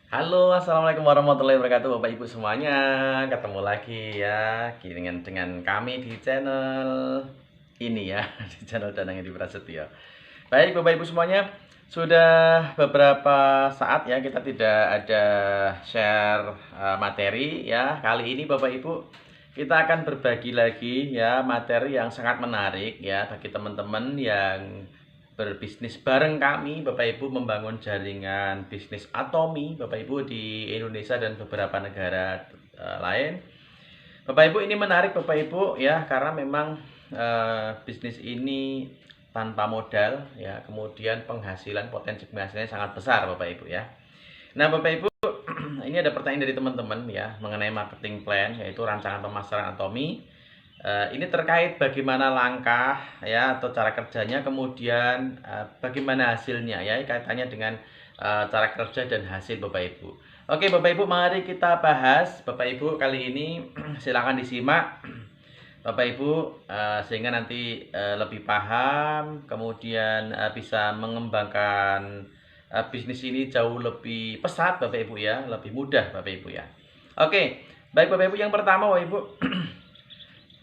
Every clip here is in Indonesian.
Halo, assalamualaikum warahmatullahi wabarakatuh, Bapak Ibu semuanya. Ketemu lagi ya dengan kami di channel ini ya, di channel Danang Edi Prasetyo. Baik, Bapak Ibu semuanya, sudah beberapa saat ya kita tidak ada share materi ya. Kali ini Bapak Ibu kita akan berbagi lagi ya materi yang sangat menarik ya bagi teman-teman yang berbisnis bareng kami Bapak Ibu membangun jaringan bisnis Atomi Bapak Ibu di Indonesia dan beberapa negara lain. Bapak Ibu ini menarik Bapak Ibu ya karena memang bisnis ini tanpa modal ya, kemudian penghasilan potensi penghasilannya sangat besar Bapak Ibu ya. Nah Bapak Ibu ini ada pertanyaan dari teman-teman ya mengenai marketing plan yaitu rancangan pemasaran Atomi. Ini terkait bagaimana langkah ya atau cara kerjanya, kemudian bagaimana hasilnya ya kaitannya dengan cara kerja dan hasil Bapak Ibu. Oke Bapak Ibu, mari kita bahas Bapak Ibu kali ini. Silakan disimak Bapak Ibu sehingga nanti lebih paham, kemudian bisa mengembangkan bisnis ini jauh lebih pesat Bapak Ibu ya, lebih mudah Bapak Ibu ya. Oke, baik Bapak Ibu, yang pertama Bapak Ibu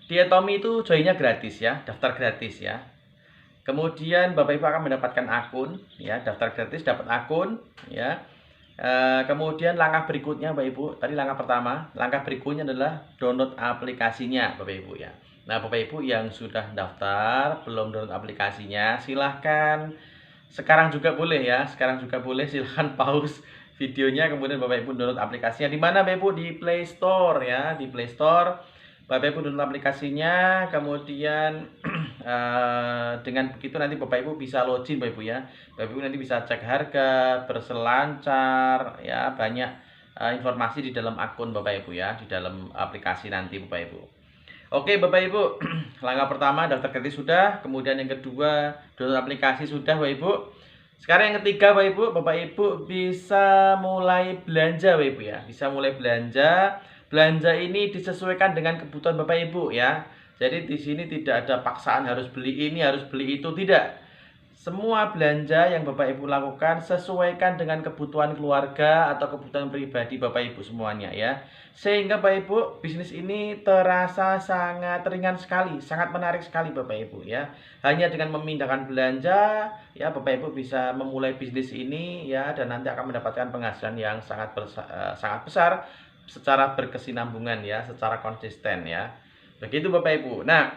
di Atomi itu joinnya gratis ya, daftar gratis ya. Kemudian Bapak Ibu akan mendapatkan akun ya, daftar gratis dapat akun ya. Kemudian langkah berikutnya Bapak Ibu, tadi langkah pertama, langkah berikutnya adalah download aplikasinya Bapak Ibu ya. Nah Bapak Ibu yang sudah daftar belum download aplikasinya, silahkan sekarang juga boleh ya, sekarang juga boleh, silahkan pause videonya kemudian Bapak Ibu download aplikasinya. Di mana Bapak Ibu? Di Play Store ya, di Play Store. Bapak Ibu download aplikasinya, kemudian dengan begitu nanti Bapak Ibu bisa login Bapak Ibu ya. Bapak Ibu nanti bisa cek harga, berselancar ya, banyak informasi di dalam akun Bapak Ibu ya, di dalam aplikasi nanti Bapak Ibu. Oke Bapak Ibu, langkah pertama daftar gratis sudah, kemudian yang kedua download aplikasi sudah Bapak Ibu. Sekarang yang ketiga Bapak Ibu bisa mulai belanja Bapak Ibu ya, bisa mulai belanja. Belanja ini disesuaikan dengan kebutuhan Bapak Ibu ya. Jadi di sini tidak ada paksaan harus beli ini, harus beli itu, tidak. Semua belanja yang Bapak Ibu lakukan sesuaikan dengan kebutuhan keluarga atau kebutuhan pribadi Bapak Ibu semuanya ya. Sehingga Bapak Ibu bisnis ini terasa sangat ringan sekali, sangat menarik sekali Bapak Ibu ya. Hanya dengan memindahkan belanja ya Bapak Ibu bisa memulai bisnis ini ya, dan nanti akan mendapatkan penghasilan yang sangat besar secara berkesinambungan ya, secara konsisten ya. Begitu Bapak Ibu. Nah,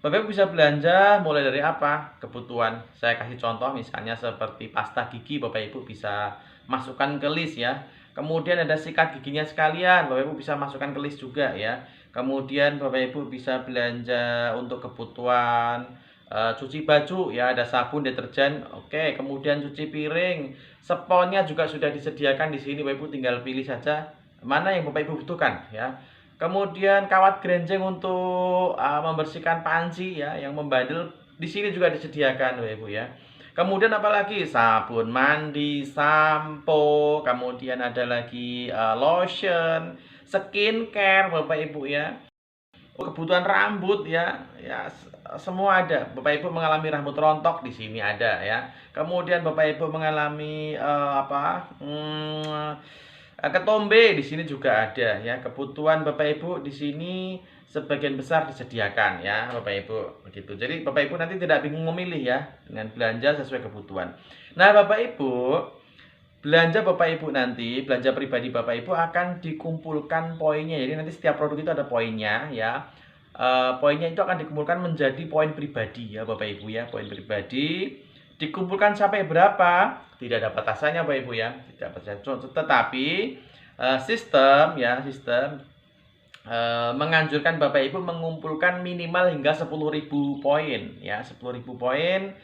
Bapak Ibu bisa belanja mulai dari apa? Kebutuhan. Saya kasih contoh misalnya seperti pasta gigi, Bapak Ibu bisa masukkan ke list ya. Kemudian ada sikat giginya sekalian, Bapak Ibu bisa masukkan ke list juga ya. Kemudian Bapak Ibu bisa belanja untuk kebutuhan cuci baju ya, ada sabun, deterjen, oke. Kemudian cuci piring, sponnya juga sudah disediakan di sini, Bapak Ibu tinggal pilih saja mana yang Bapak Ibu butuhkan ya. Kemudian kawat grenjeng untuk membersihkan panci ya, yang membandel di sini juga disediakan Bapak Ibu ya. Kemudian apalagi sabun mandi, sampo, kemudian ada lagi lotion, skincare Bapak Ibu ya. Kebutuhan rambut ya, ya semua ada. Bapak Ibu mengalami rambut rontok di sini ada ya. Kemudian Bapak Ibu mengalami ketombe di sini juga ada ya. Kebutuhan Bapak Ibu di sini sebagian besar disediakan ya Bapak Ibu begitu. Jadi Bapak Ibu nanti tidak bingung memilih ya dengan belanja sesuai kebutuhan. Nah Bapak Ibu, belanja Bapak Ibu nanti, belanja pribadi Bapak Ibu akan dikumpulkan poinnya. Jadi nanti setiap produk itu ada poinnya ya. Poinnya itu akan dikumpulkan menjadi poin pribadi ya Bapak Ibu ya, poin pribadi. Dikumpulkan sampai berapa? Tidak ada batasannya Bapak Ibu ya, tidak ada batasan. Tetapi sistem menganjurkan Bapak Ibu mengumpulkan minimal hingga 10.000 poin ya, 10.000 poin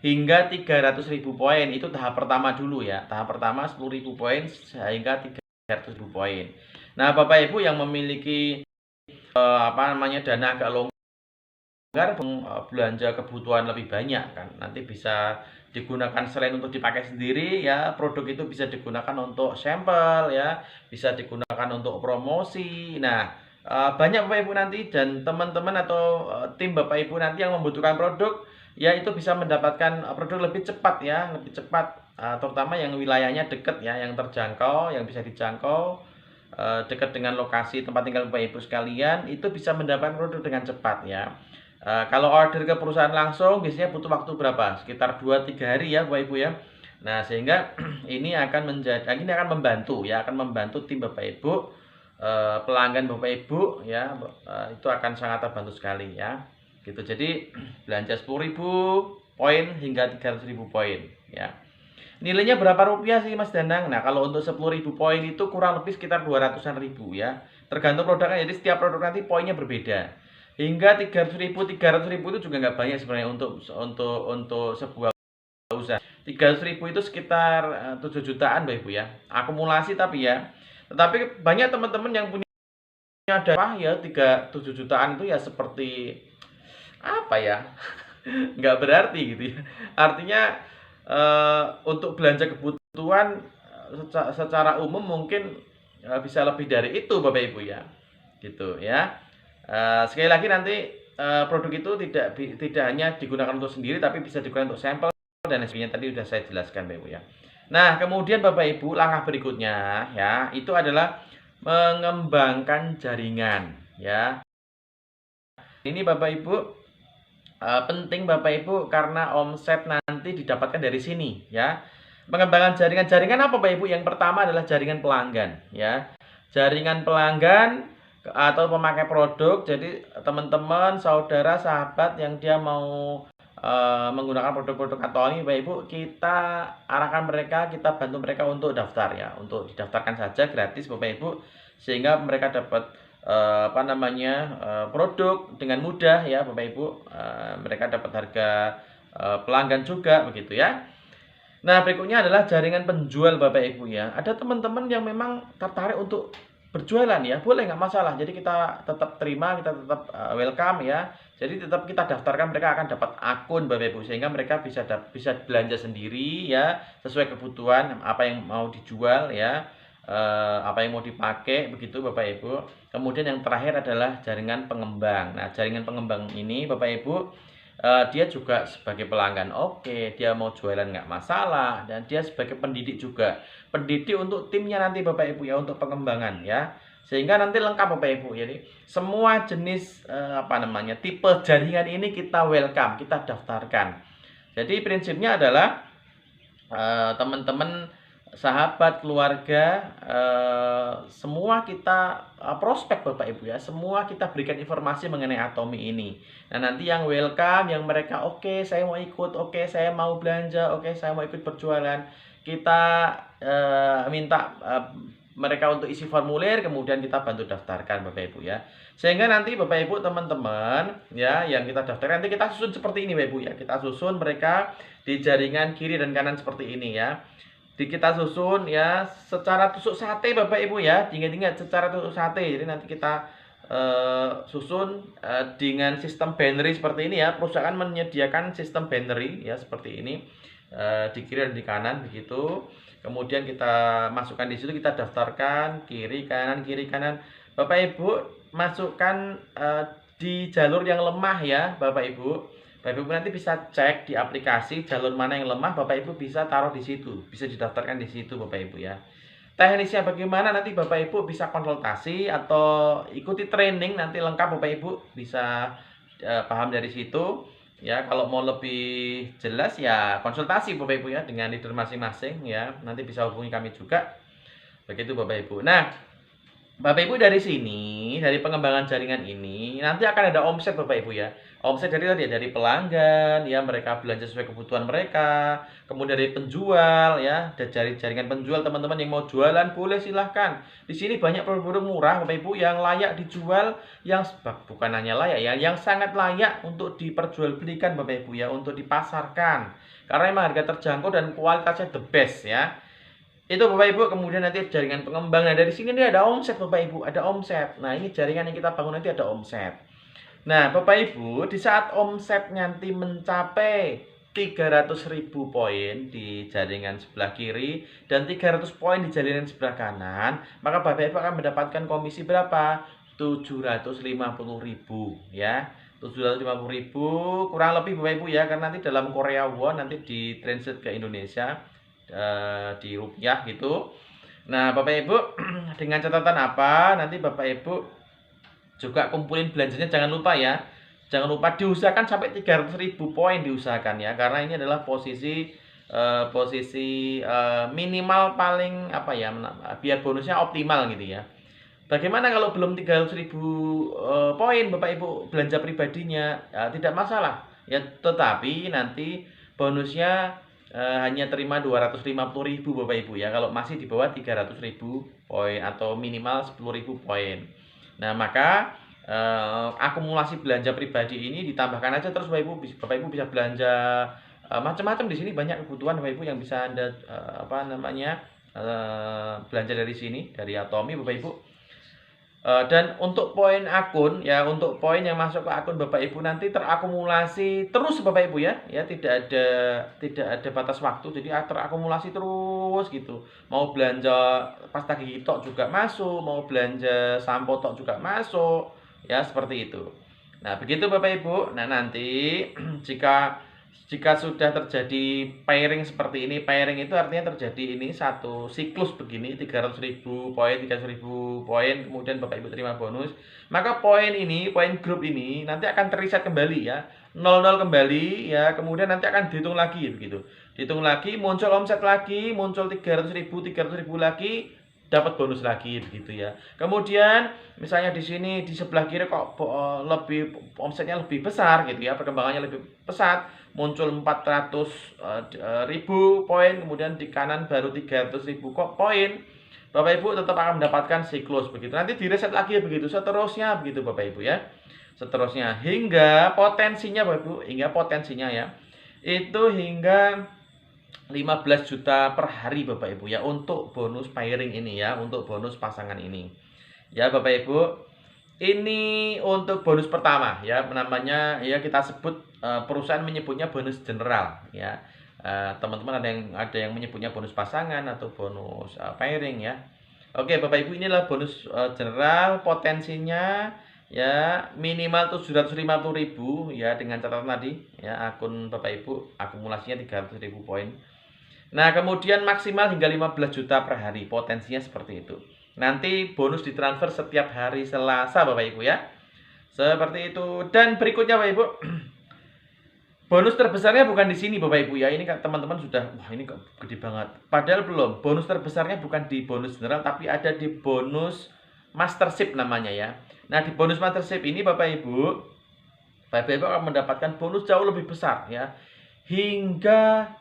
hingga 300.000 poin. Itu tahap pertama dulu ya. Tahap pertama 10.000 poin hingga 300.000 poin. Nah, Bapak Ibu yang memiliki dana agak longgar, belanja kebutuhan lebih banyak kan, nanti bisa digunakan selain untuk dipakai sendiri ya, produk itu bisa digunakan untuk sampel ya, bisa digunakan untuk promosi. Nah, banyak Bapak Ibu nanti dan teman-teman atau tim Bapak Ibu nanti yang membutuhkan produk ya, itu bisa mendapatkan produk lebih cepat ya, lebih cepat terutama yang wilayahnya dekat ya, yang terjangkau, yang bisa dijangkau, dekat dengan lokasi tempat tinggal Bapak Ibu sekalian, itu bisa mendapatkan produk dengan cepat ya. Kalau order ke perusahaan langsung biasanya butuh waktu berapa? Sekitar 2-3 hari ya Bapak Ibu ya. Nah, sehingga ini akan membantu ya, akan membantu tim Bapak Ibu, pelanggan Bapak Ibu ya, itu akan sangat terbantu sekali ya. Gitu. Jadi belanja 10.000 poin hingga 300.000 poin ya. Nilainya berapa rupiah sih Mas Danang? Nah, kalau untuk 10.000 poin itu kurang lebih sekitar 200-an ribu ya. Tergantung produknya, jadi setiap produk nanti poinnya berbeda. Hingga 300.000 itu juga nggak banyak sebenarnya untuk sebuah usaha. 300.000 itu sekitar 7 jutaan Bapak Ibu ya. Akumulasi tapi ya. Tetapi banyak teman-teman yang punya dana ya 7 jutaan itu ya seperti apa ya? Nggak berarti gitu ya. Artinya untuk belanja kebutuhan secara umum mungkin bisa lebih dari itu Bapak Ibu ya. Gitu ya. Sekali lagi nanti produk itu tidak hanya digunakan untuk sendiri tapi bisa digunakan untuk sampel dan sebagainya, tadi sudah saya jelaskan Bapak Ibu ya. Nah, kemudian Bapak Ibu langkah berikutnya ya, itu adalah mengembangkan jaringan ya. Ini Bapak Ibu penting Bapak Ibu karena omset nanti didapatkan dari sini ya. Pengembangan jaringan apa Bapak Ibu? Yang pertama adalah jaringan pelanggan ya. Jaringan pelanggan atau pemakai produk. Jadi teman-teman, saudara, sahabat yang dia mau menggunakan produk-produk atau ini Bapak Ibu, kita arahkan mereka, kita bantu mereka untuk daftar ya, untuk didaftarkan saja gratis Bapak Ibu, sehingga mereka dapat produk dengan mudah ya Bapak Ibu. Mereka dapat harga pelanggan juga begitu ya. Nah, berikutnya adalah jaringan penjual Bapak Ibu ya. Ada teman-teman yang memang tertarik untuk berjualan ya, boleh nggak masalah. Jadi kita tetap terima, kita tetap welcome ya. Jadi tetap kita daftarkan, mereka akan dapat akun Bapak Ibu, sehingga mereka bisa belanja sendiri ya, sesuai kebutuhan apa yang mau dijual ya, apa yang mau dipakai begitu Bapak Ibu. Kemudian yang terakhir adalah jaringan pengembang. Nah, jaringan pengembang ini Bapak Ibu, dia juga sebagai pelanggan, oke, dia mau jualan nggak masalah, dan dia sebagai pendidik juga, pendidik untuk timnya nanti Bapak Ibu ya, untuk pengembangan ya, sehingga nanti lengkap Bapak Ibu. Jadi semua jenis tipe jaringan ini kita welcome, kita daftarkan. Jadi prinsipnya adalah teman-teman, sahabat, keluarga, semua kita prospek Bapak Ibu ya, semua kita berikan informasi mengenai Atomy ini. Nah, nanti yang welcome, yang mereka oke, saya mau ikut, oke, saya mau belanja, oke, saya mau ikut berjualan, kita minta mereka untuk isi formulir, kemudian kita bantu daftarkan Bapak Ibu ya. Sehingga nanti Bapak Ibu, teman-teman ya, yang kita daftarkan nanti kita susun seperti ini Bapak Ibu ya. Kita susun mereka di jaringan kiri dan kanan seperti ini ya. Kita susun ya secara tusuk sate Bapak Ibu ya, ingat-ingat secara tusuk sate. Jadi nanti kita susun dengan sistem binary seperti ini ya. Perusahaan menyediakan sistem binary ya seperti ini, di kiri dan di kanan begitu. Kemudian kita masukkan di situ, kita daftarkan kiri kanan Bapak Ibu, masukkan di jalur yang lemah ya Bapak Ibu. Bapak Ibu nanti bisa cek di aplikasi jalur mana yang lemah, Bapak Ibu bisa taruh di situ, bisa didaftarkan di situ Bapak Ibu ya. Teknisnya bagaimana nanti Bapak Ibu bisa konsultasi atau ikuti training, nanti lengkap Bapak Ibu bisa paham dari situ ya. Kalau mau lebih jelas ya konsultasi Bapak Ibu ya dengan leader masing-masing ya, nanti bisa hubungi kami juga begitu Bapak Ibu. Nah, Bapak Ibu, dari sini, dari pengembangan jaringan ini nanti akan ada omset Bapak Ibu ya. Omset dari pelanggan ya, mereka belanja sesuai kebutuhan mereka. Kemudian dari penjual ya, dari jaringan penjual, teman-teman yang mau jualan boleh silahkan. Di sini banyak produk-produk murah Bapak Ibu yang layak dijual, yang bukan hanya layak ya, yang sangat layak untuk diperjualbelikan Bapak Ibu ya, untuk dipasarkan. Karena memang harga terjangkau dan kualitasnya the best ya. Itu Bapak Ibu. Kemudian nanti jaringan pengembang. Nah, dari sini ada omset Bapak Ibu, ada omset. Nah, ini jaringan yang kita bangun nanti ada omset. Nah, Bapak Ibu, di saat omset nanti mencapai 300.000 poin di jaringan sebelah kiri dan 300 poin di jaringan sebelah kanan, maka Bapak Ibu akan mendapatkan komisi berapa? 750.000 ya. 750.000 kurang lebih Bapak Ibu ya, karena nanti dalam Korea Won nanti di translate ke Indonesia di rupiah gitu. Nah, Bapak Ibu dengan catatan apa? Nanti Bapak Ibu juga kumpulin belanjanya, jangan lupa ya. Jangan lupa diusahakan sampai 300.000 poin diusahakan ya, karena ini adalah posisi minimal paling apa ya, biar bonusnya optimal gitu ya. Bagaimana kalau belum 300.000 poin Bapak Ibu belanja pribadinya? Ya, tidak masalah. Ya, tetapi nanti bonusnya hanya terima 250.000 Bapak Ibu ya, kalau masih di bawah 300.000 poin atau minimal 10.000 poin. Nah, maka akumulasi belanja pribadi ini ditambahkan aja terus Bapak Ibu bisa belanja macam-macam di sini, banyak kebutuhan Bapak Ibu yang bisa Anda belanja dari sini, dari Atomi Bapak Ibu. Dan untuk poin akun ya, untuk poin yang masuk ke akun Bapak Ibu nanti terakumulasi terus Bapak Ibu ya, tidak ada batas waktu, jadi terakumulasi terus gitu. Mau belanja pasta gigi tok juga masuk, mau belanja sampo tok juga masuk, ya seperti itu. Nah begitu Bapak Ibu. Nah nanti jika sudah terjadi pairing seperti ini, pairing itu artinya terjadi ini satu siklus begini, 300.000 poin, 300.000 poin, kemudian Bapak Ibu terima bonus, maka poin ini, poin grup ini nanti akan terreset kembali ya, 00 kembali ya, kemudian nanti akan dihitung lagi begitu. Dihitung lagi, muncul omset lagi, muncul 300.000 lagi, dapat bonus lagi begitu ya. Kemudian misalnya di sini di sebelah kiri kok lebih omsetnya lebih besar gitu ya, perkembangannya lebih pesat, muncul 400.000 poin, kemudian di kanan baru 300.000 kok poin, Bapak Ibu tetap akan mendapatkan siklus begitu. Nanti direset lagi begitu, seterusnya begitu Bapak Ibu ya. Seterusnya hingga potensinya Bapak Ibu, hingga potensinya ya, itu hingga 15 juta per hari Bapak Ibu ya, untuk bonus pairing ini ya, untuk bonus pasangan ini. Ya Bapak Ibu, ini untuk bonus pertama ya, namanya ya kita sebut perusahaan menyebutnya bonus general ya. Teman-teman ada yang menyebutnya bonus pasangan atau bonus pairing ya. Oke Bapak Ibu, inilah bonus general, potensinya ya minimal 750.000 ya, dengan catatan tadi ya, akun Bapak Ibu akumulasinya 300.000 poin. Nah, kemudian maksimal hingga 15 juta per hari, potensinya seperti itu. Nanti bonus ditransfer setiap hari Selasa Bapak Ibu ya. Seperti itu. Dan berikutnya Bapak Ibu, bonus terbesarnya bukan di sini Bapak Ibu ya. Ini kan teman-teman sudah, wah ini kok gede banget. Padahal belum. Bonus terbesarnya bukan di bonus general, tapi ada di bonus mastership namanya ya. Nah, di bonus mastership ini Bapak Ibu akan mendapatkan bonus jauh lebih besar ya. Hingga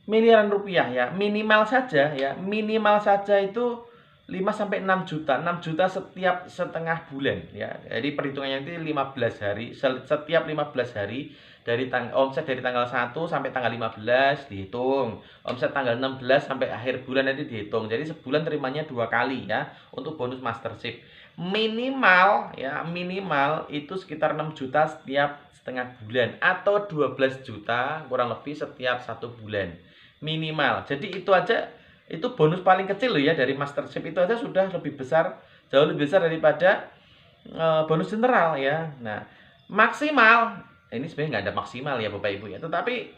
miliaran rupiah ya, minimal saja ya, minimal saja itu 5 sampai 6 juta. 6 juta setiap setengah bulan ya. Jadi perhitungannya itu 15 hari, setiap 15 hari dari omset dari tanggal 1 sampai tanggal 15 dihitung. Omset tanggal 16 sampai akhir bulan nanti dihitung. Jadi sebulan terimanya 2 kali ya untuk bonus mastership. Minimal ya, minimal itu sekitar 6 juta setiap setengah bulan atau 12 juta kurang lebih setiap 1 bulan minimal. Jadi itu aja, itu bonus paling kecil loh ya, dari mastership itu aja sudah lebih besar, jauh lebih besar daripada bonus general ya. Nah maksimal, ini sebenarnya nggak ada maksimal ya Bapak Ibu ya, tetapi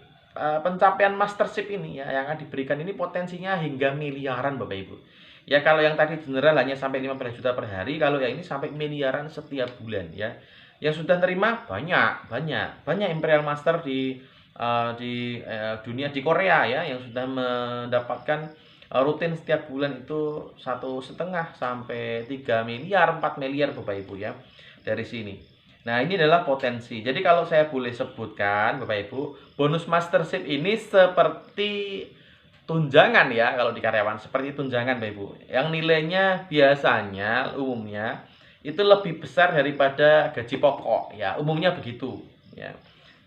pencapaian mastership ini ya yang akan diberikan ini potensinya hingga miliaran Bapak Ibu ya. Kalau yang tadi general hanya sampai 15 juta per hari, kalau yang ini sampai miliaran setiap bulan ya. Yang sudah terima banyak Imperial Master di dunia, di Korea ya, yang sudah mendapatkan rutin setiap bulan itu 1,5 sampai 3 miliar, 4 miliar Bapak Ibu ya dari sini. Nah ini adalah potensi. Jadi kalau saya boleh sebutkan Bapak Ibu, bonus mastership ini seperti tunjangan ya, kalau di karyawan seperti tunjangan Bapak Ibu, yang nilainya biasanya umumnya itu lebih besar daripada gaji pokok ya, umumnya begitu ya.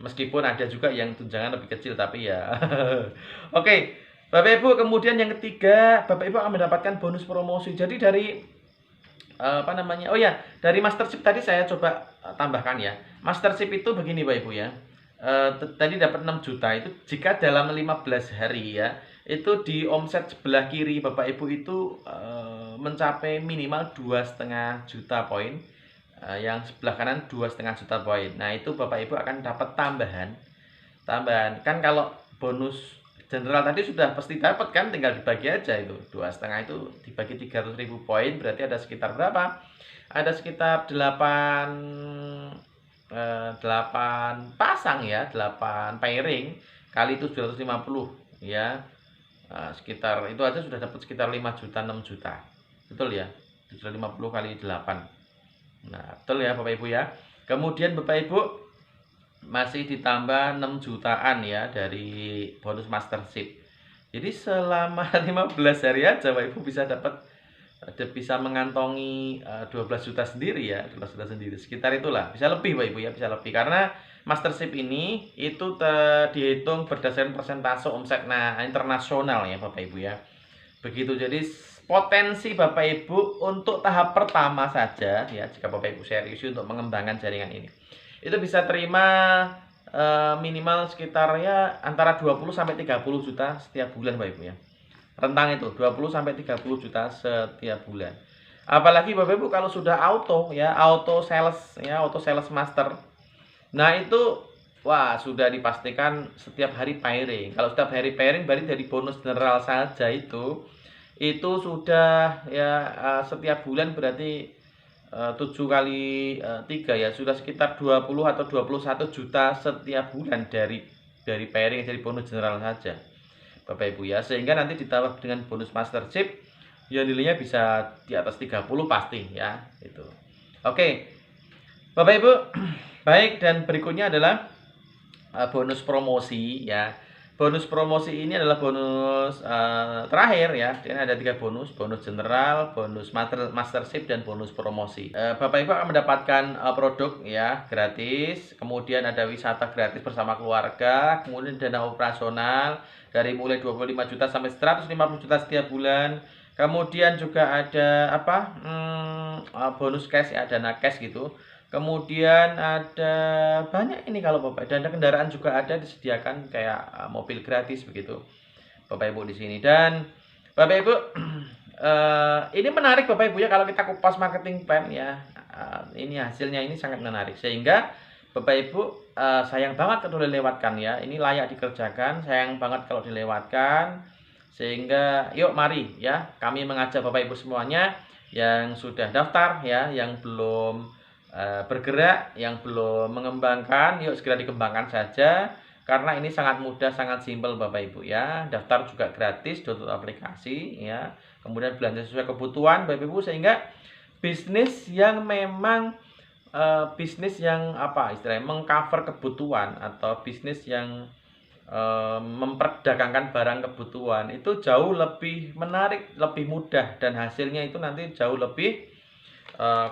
Meskipun ada juga yang tunjangan lebih kecil, tapi ya oke Bapak Ibu. Kemudian yang ketiga, Bapak Ibu akan mendapatkan bonus promosi. Jadi dari oh ya, dari mastership tadi saya coba tambahkan ya. Mastership itu begini Bapak Ibu ya. Tadi dapat 6 juta itu jika dalam 15 hari ya, itu di omset sebelah kiri Bapak Ibu itu mencapai minimal 2,5 juta poin. Yang sebelah kanan 2,5 juta poin. Nah itu Bapak Ibu akan dapat tambahan. Kan kalau bonus general tadi sudah pasti dapat kan, tinggal dibagi aja itu. 2,5 itu dibagi 300.000 poin berarti ada sekitar berapa? Ada sekitar 8 pasang ya, 8 pairing kali itu 750 ya. Sekitar itu aja sudah dapat sekitar 5 juta 6 juta. Betul ya? 750 kali 8. Nah, betul ya Bapak Ibu ya. Kemudian Bapak Ibu masih ditambah 6 jutaan ya dari bonus mastership. Jadi selama 15 hari aja Bapak Ibu bisa bisa mengantongi 12 juta sendiri ya, 12 juta sendiri. Sekitar itulah. Bisa lebih Bapak Ibu ya, bisa lebih karena mastership ini itu dihitung berdasarkan persentase omset internasional ya Bapak Ibu ya. Begitu, jadi potensi Bapak Ibu untuk tahap pertama saja ya, jika Bapak Ibu serius untuk mengembangkan jaringan ini, itu bisa terima minimal sekitar ya antara 20 sampai 30 juta setiap bulan Bapak Ibu ya. Rentang itu 20 sampai 30 juta setiap bulan. Apalagi Bapak Ibu kalau sudah auto sales master. Nah, itu wah sudah dipastikan setiap hari pairing. Kalau setiap hari pairing berarti dari bonus general saja itu sudah ya setiap bulan berarti 7 kali 3 ya sudah sekitar 20 atau 21 juta setiap bulan dari pairing dari bonus general saja Bapak Ibu ya. Sehingga nanti ditambah dengan bonus mastership ya nilainya bisa di atas 30 pasti ya itu. Oke. Bapak Ibu, baik, dan berikutnya adalah bonus promosi ya. Bonus promosi ini adalah bonus terakhir ya. Ini ada 3 bonus, bonus general, bonus mastership, dan bonus promosi. Bapak Ibu akan mendapatkan produk ya gratis, kemudian ada wisata gratis bersama keluarga, kemudian dana operasional dari mulai 25 juta sampai 150 juta setiap bulan. Kemudian juga ada bonus cash ya, dana cash gitu. Kemudian ada banyak ini kalau Bapak, dana kendaraan juga ada disediakan kayak mobil gratis begitu Bapak Ibu di sini. Dan Bapak Ibu ini menarik Bapak Ibu ya, kalau kita kupas marketing plan ya, ini hasilnya ini sangat menarik sehingga Bapak Ibu sayang banget kalau dilewatkan ya. Ini layak dikerjakan, sayang banget kalau dilewatkan. Sehingga yuk mari ya, kami mengajak Bapak Ibu semuanya yang sudah daftar ya, yang belum bergerak, yang belum mengembangkan, yuk segera dikembangkan saja karena ini sangat mudah, sangat simpel Bapak Ibu ya. Daftar juga gratis, download aplikasi ya. Kemudian belanja sesuai kebutuhan Bapak Ibu, sehingga bisnis yang memang bisnis yang apa istilahnya mengcover kebutuhan atau bisnis yang memperdagangkan barang kebutuhan itu jauh lebih menarik, lebih mudah, dan hasilnya itu nanti jauh lebih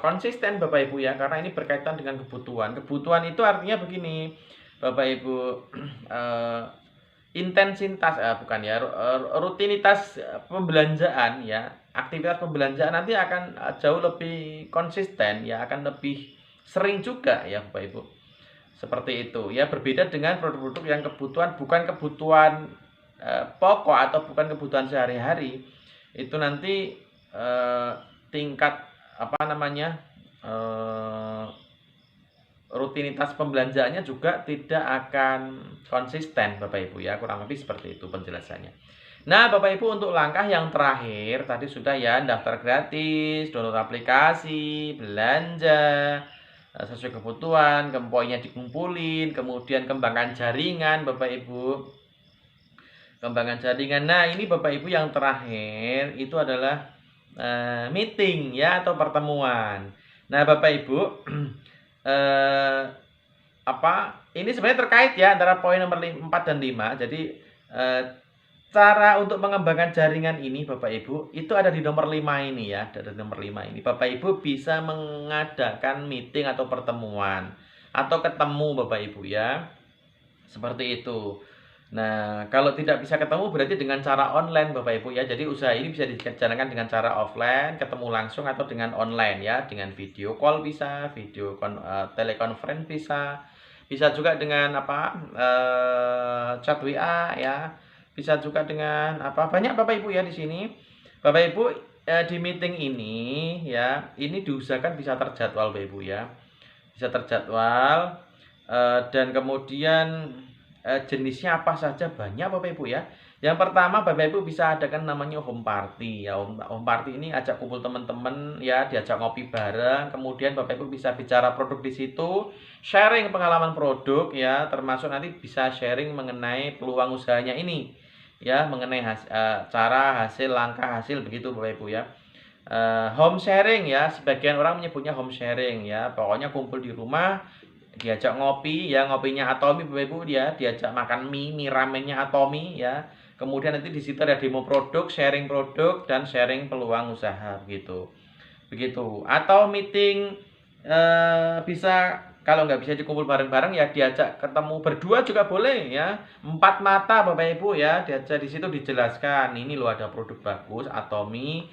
konsisten Bapak Ibu ya, karena ini berkaitan dengan kebutuhan. Kebutuhan itu artinya begini Bapak Ibu, intensitas bukan ya, rutinitas pembelanjaan ya, aktivitas pembelanjaan nanti akan jauh lebih konsisten ya, akan lebih sering juga ya Bapak Ibu. Seperti itu ya, berbeda dengan produk-produk yang kebutuhan bukan kebutuhan pokok atau bukan kebutuhan sehari-hari. Itu nanti tingkat rutinitas pembelanjaannya juga tidak akan konsisten Bapak Ibu ya, kurang lebih seperti itu penjelasannya. Nah Bapak Ibu, untuk langkah yang terakhir tadi sudah ya, daftar gratis, download aplikasi, belanja sesuai kebutuhan, poinnya dikumpulin, kemudian kembangkan jaringan Bapak Ibu, kembangkan jaringan. Nah ini Bapak Ibu yang terakhir itu adalah meeting ya, atau pertemuan. Nah Bapak Ibu, ini sebenarnya terkait ya antara poin nomor 4 dan 5. Jadi cara untuk mengembangkan jaringan ini Bapak Ibu itu ada di nomor 5 ini ya, ada di nomor 5 ini. Bapak Ibu bisa mengadakan meeting atau pertemuan atau ketemu Bapak Ibu ya, seperti itu. Nah, kalau tidak bisa ketemu berarti dengan cara online Bapak Ibu ya. Jadi usaha ini bisa dijalankan dengan cara offline, ketemu langsung, atau dengan online ya, dengan video call bisa, telekonferensi bisa. Bisa juga dengan chat WA ya. Bisa juga dengan banyak Bapak Ibu ya di sini. Bapak Ibu di meeting ini ya, ini diusahakan bisa terjadwal Bapak Ibu ya. Bisa terjadwal dan kemudian jenisnya apa saja banyak Bapak Ibu ya. Yang pertama Bapak Ibu bisa adakan namanya home party ya. Home party ini ajak kumpul teman-teman ya, diajak ngopi bareng. Kemudian Bapak Ibu bisa bicara produk di situ, sharing pengalaman produk ya, termasuk nanti bisa sharing mengenai peluang usahanya ini ya, mengenai cara, hasil, langkah hasil begitu Bapak Ibu ya. Home sharing ya, sebagian orang menyebutnya home sharing ya. Pokoknya kumpul di rumah, diajak ngopi ya, ngopinya Atomi Bapak Ibu ya, diajak makan mie ramennya Atomi ya. Kemudian nanti di situ ada demo produk dan sharing peluang usaha begitu. Begitu. Atau meeting bisa, kalau nggak bisa dikumpul bareng-bareng ya diajak ketemu berdua juga boleh ya. 4 mata Bapak Ibu ya, diajak di situ dijelaskan, ini loh ada produk bagus Atomi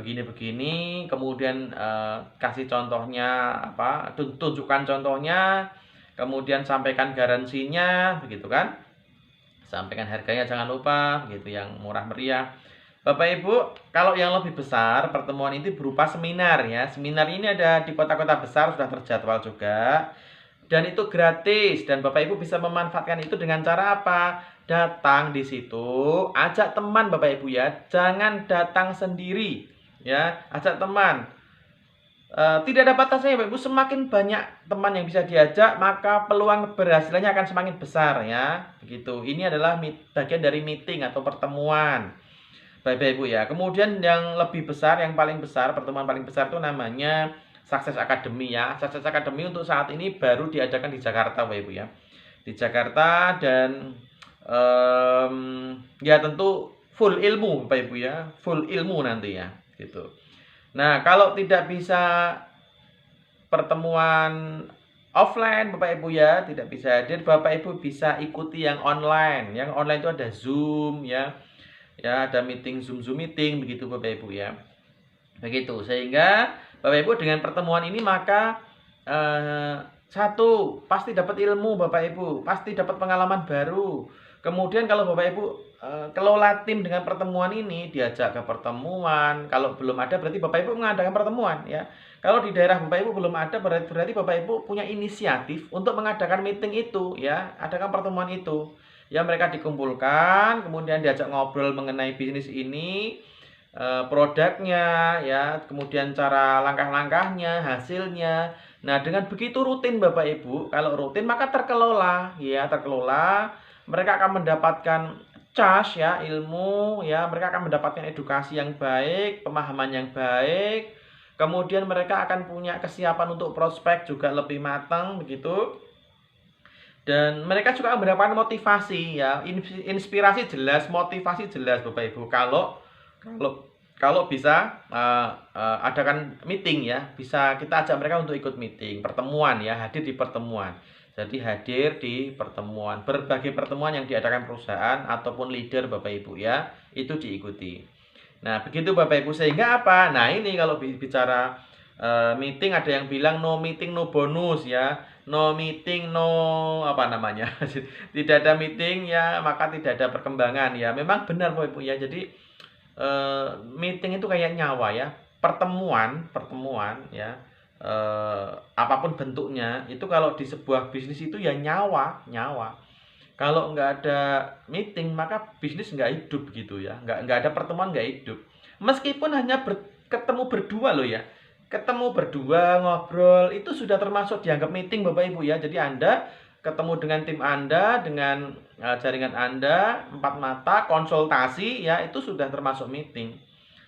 begini-begini, kemudian kasih contohnya apa, tunjukkan contohnya, kemudian sampaikan garansinya begitu kan, sampaikan harganya jangan lupa gitu, yang murah meriah. Bapak Ibu, kalau yang lebih besar pertemuan itu berupa seminar ya. Seminar ini ada di kota-kota besar, sudah terjadwal juga. Dan itu gratis, dan Bapak Ibu bisa memanfaatkan itu dengan cara apa? Datang di situ, ajak teman Bapak Ibu ya. Jangan datang sendiri ya, ajak teman. Tidak ada batasnya Bapak Ibu, semakin banyak teman yang bisa diajak, maka peluang keberhasilannya akan semakin besar ya. Begitu. Ini adalah bagian dari meeting atau pertemuan. Bapak Ibu ya. Kemudian yang lebih besar, yang paling besar, pertemuan paling besar itu namanya Success Academy ya. Success Academy untuk saat ini baru diadakan di Jakarta Bapak Ibu ya. Di Jakarta, dan ya tentu full ilmu Bapak Ibu ya. Full ilmu nanti ya gitu. Nah, kalau tidak bisa pertemuan offline Bapak Ibu ya, tidak bisa hadir, Bapak Ibu bisa ikuti yang online. Yang online itu ada Zoom ya. Ya, ada meeting Zoom meeting begitu Bapak Ibu ya. Begitu. Sehingga Bapak Ibu dengan pertemuan ini maka satu, pasti dapat ilmu Bapak Ibu, pasti dapat pengalaman baru. Kemudian kalau Bapak Ibu kelola tim dengan pertemuan ini, diajak ke pertemuan. Kalau belum ada berarti Bapak Ibu mengadakan pertemuan ya. Kalau di daerah Bapak Ibu belum ada, berarti Bapak Ibu punya inisiatif untuk mengadakan meeting itu ya, adakan pertemuan itu. Ya, mereka dikumpulkan, kemudian diajak ngobrol mengenai bisnis ini, produknya ya, kemudian cara langkah-langkahnya, hasilnya. Nah, dengan begitu rutin Bapak Ibu, kalau rutin maka terkelola ya, terkelola. Mereka akan mendapatkan charge ya, ilmu ya, mereka akan mendapatkan edukasi yang baik, pemahaman yang baik. Kemudian mereka akan punya kesiapan untuk prospek juga lebih matang begitu. Dan mereka juga mendapatkan motivasi ya, inspirasi jelas, motivasi jelas Bapak Ibu. Kalau bisa adakan meeting ya, bisa kita ajak mereka untuk ikut meeting, pertemuan ya, hadir di pertemuan. Jadi hadir di pertemuan, berbagai pertemuan yang diadakan perusahaan ataupun leader Bapak Ibu ya, itu diikuti. Nah, begitu Bapak Ibu, sehingga apa? Nah, ini kalau bicara meeting, ada yang bilang no meeting no bonus ya. No meeting no apa namanya? Tidak ada meeting ya, maka tidak ada perkembangan ya. Memang benar Bapak Ibu ya. Jadi meeting itu kayak nyawa ya. Pertemuan ya. Apapun bentuknya, itu kalau di sebuah bisnis itu ya nyawa. Kalau nggak ada meeting maka bisnis nggak hidup gitu ya, nggak ada pertemuan nggak hidup. Meskipun hanya ketemu berdua loh ya, ketemu berdua ngobrol itu sudah termasuk dianggap meeting Bapak Ibu ya. Jadi Anda ketemu dengan tim Anda, dengan jaringan Anda, 4 mata konsultasi ya, itu sudah termasuk meeting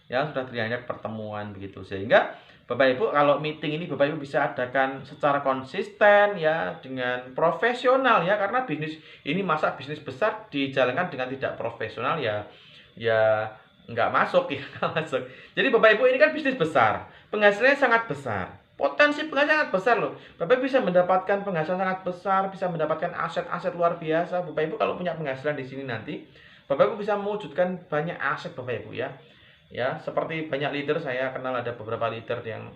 ya, sudah dianggap pertemuan begitu. Sehingga Bapak Ibu kalau meeting ini Bapak Ibu bisa adakan secara konsisten ya, dengan profesional ya, karena bisnis ini, masa bisnis besar dijalankan dengan tidak profesional ya, ya nggak masuk ya, nggak masuk. Jadi Bapak Ibu ini kan bisnis besar, penghasilannya sangat besar, potensi penghasilan sangat besar loh. Bapak Ibu bisa mendapatkan penghasilan sangat besar, bisa mendapatkan aset-aset luar biasa. Bapak Ibu kalau punya penghasilan di sini nanti, Bapak Ibu bisa mewujudkan banyak aset Bapak Ibu ya. Ya, seperti banyak leader, saya kenal ada beberapa leader yang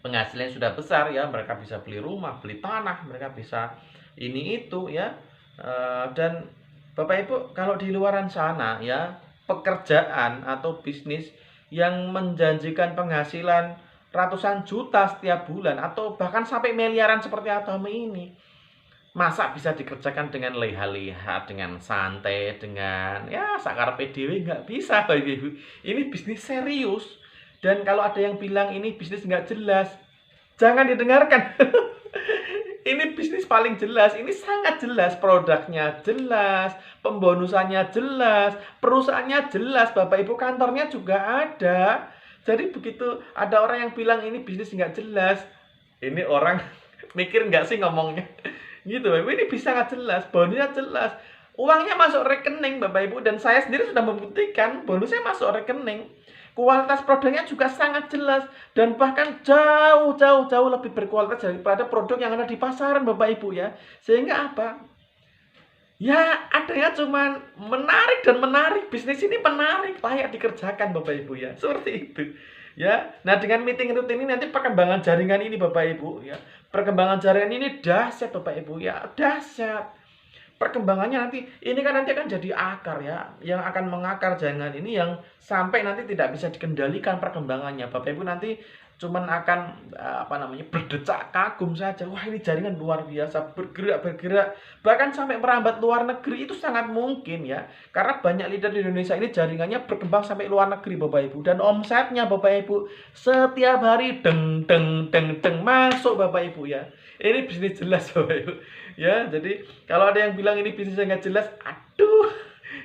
penghasilannya sudah besar ya, mereka bisa beli rumah, beli tanah, mereka bisa ini itu ya. Dan Bapak Ibu kalau di luaran sana ya, pekerjaan atau bisnis yang menjanjikan penghasilan ratusan juta setiap bulan atau bahkan sampai miliaran seperti Atomi ini, Masa bisa dikerjakan dengan leha-leha, dengan santai, dengan ya sakarepe dhewe, nggak bisa Bapak Ibu. Ini bisnis serius. Dan kalau ada yang bilang ini bisnis nggak jelas, jangan didengarkan. Ini bisnis paling jelas, ini sangat jelas, produknya jelas, pembonusannya jelas, perusahaannya jelas, Bapak Ibu, kantornya juga ada. Jadi begitu ada orang yang bilang ini bisnis nggak jelas, ini orang mikir nggak sih ngomongnya? Gitu Bapak Ibu, ini bisa nggak jelas, bonusnya jelas, uangnya masuk rekening Bapak Ibu, dan saya sendiri sudah membuktikan bonusnya masuk rekening. Kualitas produknya juga sangat jelas dan bahkan jauh lebih berkualitas daripada produk yang ada di pasaran Bapak Ibu ya. Sehingga apa? Ya, adanya cuman menarik dan menarik. Bisnis ini menarik, layak dikerjakan Bapak Ibu ya. Seperti itu. Ya. Nah, dengan meeting rutin ini nanti perkembangan jaringan ini Bapak Ibu ya. Perkembangan jaringan ini dahsyat Bapak Ibu ya. Dahsyat. Perkembangannya nanti ini kan nanti akan jadi akar ya, yang akan mengakar jaringan ini yang sampai nanti tidak bisa dikendalikan perkembangannya. Bapak Ibu nanti cuman akan berdecak kagum saja. Wah, ini jaringan luar biasa, bergerak, bahkan sampai merambat luar negeri itu sangat mungkin ya. Karena banyak leader di Indonesia ini jaringannya berkembang sampai luar negeri Bapak Ibu, dan omsetnya Bapak Ibu setiap hari deng deng deng deng masuk Bapak Ibu ya. Ini bisnis jelas Bapak Ibu. Ya, jadi kalau ada yang bilang ini bisnis nggak jelas, aduh,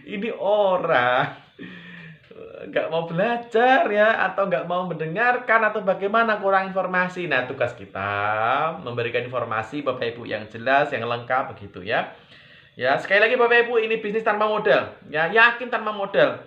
ini orang nggak mau belajar ya, atau nggak mau mendengarkan, atau bagaimana, kurang informasi. Nah, tugas kita memberikan informasi Bapak Ibu yang jelas, yang lengkap begitu ya. Ya, sekali lagi Bapak Ibu, ini bisnis tanpa modal. Ya, yakin tanpa modal.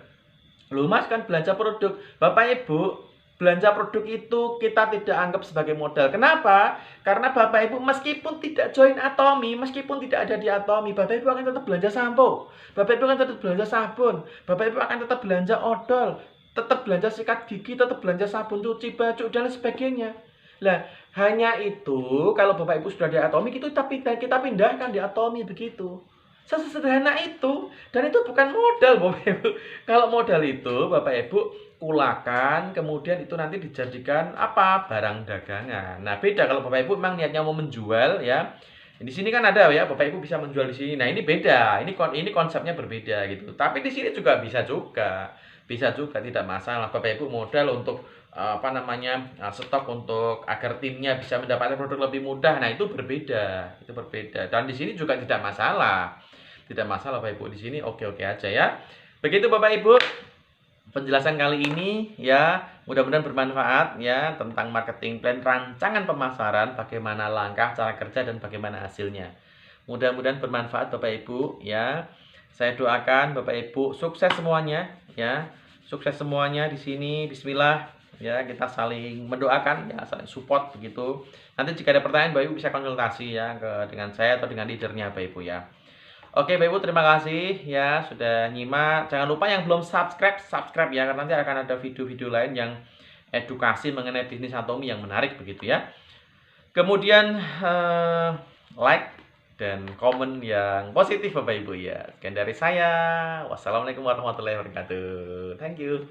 Lu Mas kan belanja produk. Bapak Ibu, belanja produk itu kita tidak anggap sebagai modal. Kenapa? Karena Bapak Ibu meskipun tidak join Atomi, meskipun tidak ada di Atomi, Bapak Ibu akan tetap belanja sampo. Bapak Ibu akan tetap belanja sabun. Bapak Ibu akan tetap belanja odol, tetap belanja sikat gigi, tetap belanja sabun cuci baju dan sebagainya. Lah, hanya itu kalau Bapak Ibu sudah di Atomi, kita pindahkan di Atomi begitu. Sesederhana itu, dan itu bukan modal Bapak Ibu. Kalau modal itu Bapak Ibu kulakan, kemudian itu nanti dijadikan apa? Barang dagangan. Nah, beda kalau Bapak Ibu memang niatnya mau menjual ya. Di sini kan ada ya, Bapak Ibu bisa menjual di sini. Nah, ini beda. Ini konsepnya berbeda gitu. Tapi di sini juga bisa juga. Bisa juga, tidak masalah. Bapak Ibu modal untuk stok untuk agar timnya bisa mendapatkan produk lebih mudah. Nah, itu berbeda. Itu berbeda. Dan di sini juga tidak masalah. Tidak masalah Bapak Ibu, di sini oke-oke aja ya. Begitu Bapak Ibu penjelasan kali ini ya, mudah-mudahan bermanfaat ya tentang marketing plan, rancangan pemasaran, bagaimana langkah, cara kerja dan bagaimana hasilnya. Mudah-mudahan bermanfaat Bapak Ibu ya. Saya doakan Bapak Ibu sukses semuanya ya. Sukses semuanya di sini. Bismillah ya, kita saling mendoakan ya, saling support begitu. Nanti jika ada pertanyaan Bapak Ibu bisa konsultasi ya dengan saya atau dengan leadernya Bapak Ibu ya. Oke Bapak Ibu, terima kasih ya sudah nyimak. Jangan lupa yang belum subscribe ya, karena nanti akan ada video-video lain yang edukasi mengenai bisnis Atomi yang menarik begitu ya. Kemudian like dan komen yang positif Bapak Ibu ya. Sekian dari saya. Wassalamualaikum warahmatullahi wabarakatuh. Thank you.